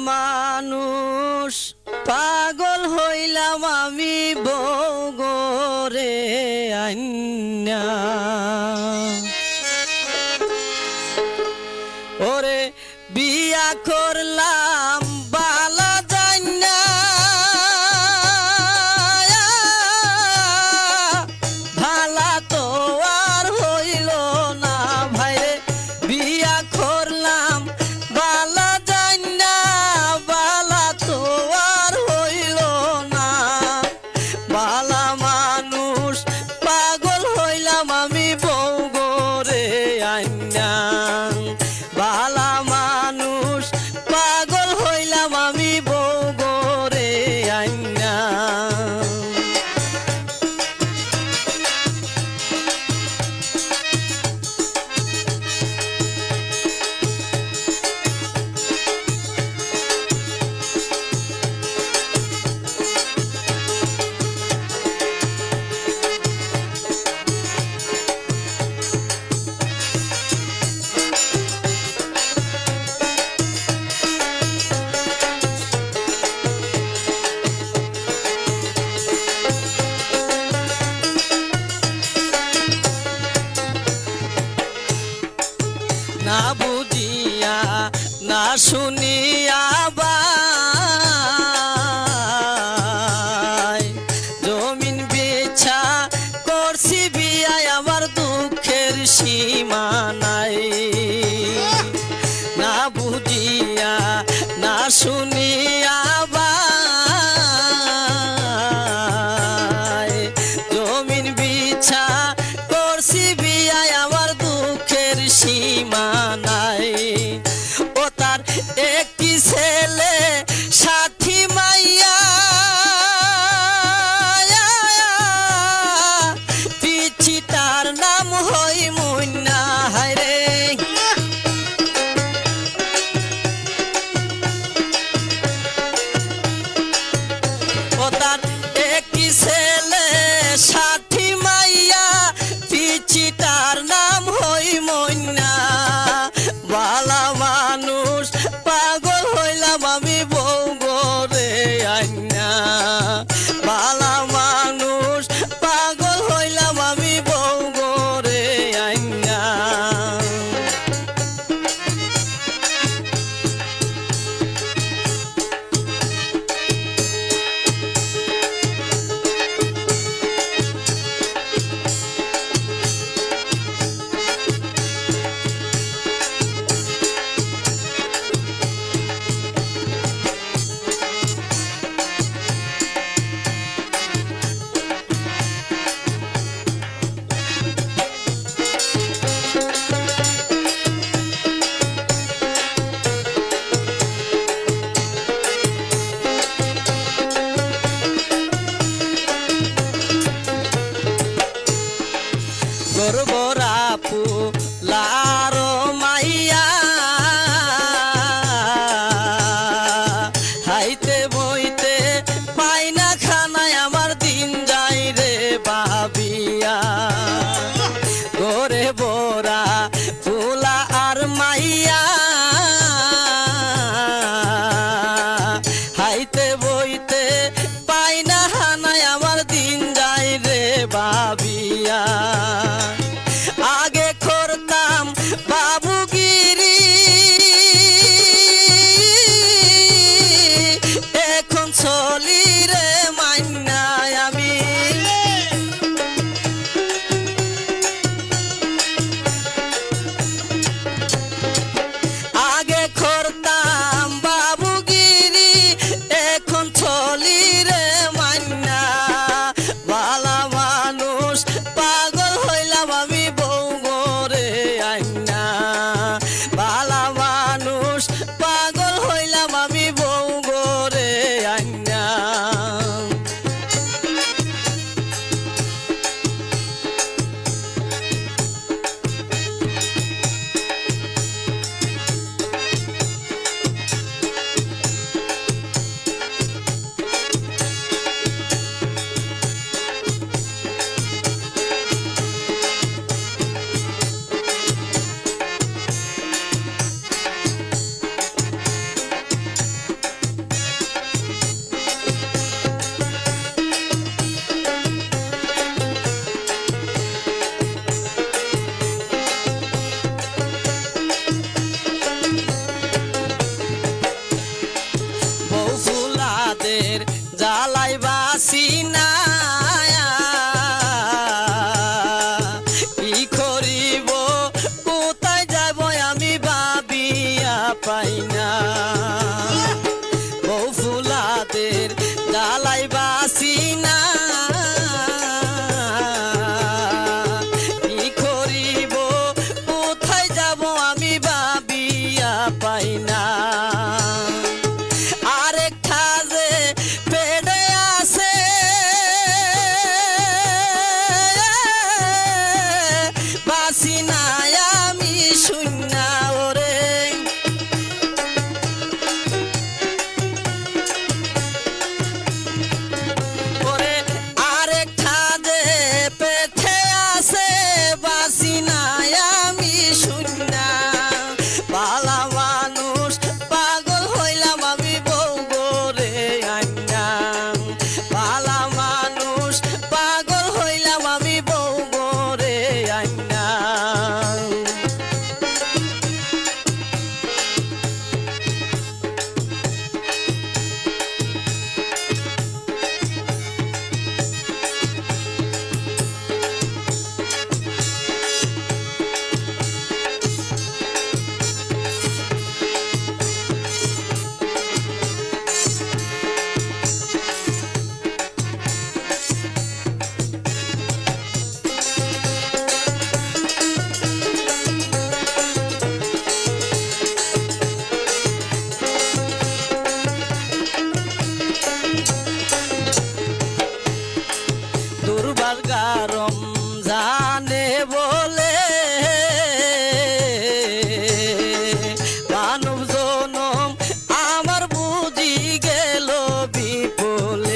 মানুষ পাগল হইলাম আমি বউগরে আইনা ওরে বিয়া করলাম বালা জান্না ভালা তো আর হইল না ভাইরে বিয়া করলাম বালা জান্না বালা তো আর হইল না বালা মানুষ পাগল হইলাম আমি বউগরে আইনা বালা মানুষ পাগল হইলাম আমি বউগরে আইনা না বুঝিয়া না শুনিয়া বাই জমিন বেচা করছি বিয়ায় আমার দুঃখের সীমা নাই না বুঝিয়া না শুনিয়া বাই জমিন বেচা করছি বিয়ায় আমার দুঃখের সীমা নাই ও তার একটি ছেলে সাথী মাইয়া পিছি তার নাম হই মুন্না হায়রে ও তার একটি ছেলে সাথী মাইয়া পিছি তার নাম হই মুন্না বালা মানুষ পাগল হইলাম আমি বউগরে আইনা বালা মানুষ পাগল হইলাম আমি বউগরে আইনা গর্বরাপু লারো মাইয়া হাইতে বইতে পাই না খানায় আমার দিন যাই রে বাবিয়া গোরে বোরা ফুলা আর মাইয়া হাইতে বইতে পাই না খানায় আমার দিন যাই রে বাবিয়া আগে করতাম বাবুগিরি এখন চলি রে মান্নায় আমি আগে করতাম বাবুগিরি এখন চলি রে ফুলাদের জ্বালাই বাসি না কি করিব কোথায় যাব আমি ভাবিয়া পাই না বউ ফুলাদের জ্বালাই বাসি না কি করিব কোথায় যাব আমি ভাবিয়া পাই না আরেকটা যে পেটে আছে বাসি না আমি শূন্য ওরে ওরে আরেকটা যে পেটে আছে বাসি না আমি শূন্য পালা মানুষ পাগল হইলাম আমি বউ গোরে আইনা পালা মানুষ পাগল হইলাম আমি বউ গোরে আইনা দুর্বার গারম জানে বলে মানব জনম আমার বুঝি গেল বিপুলে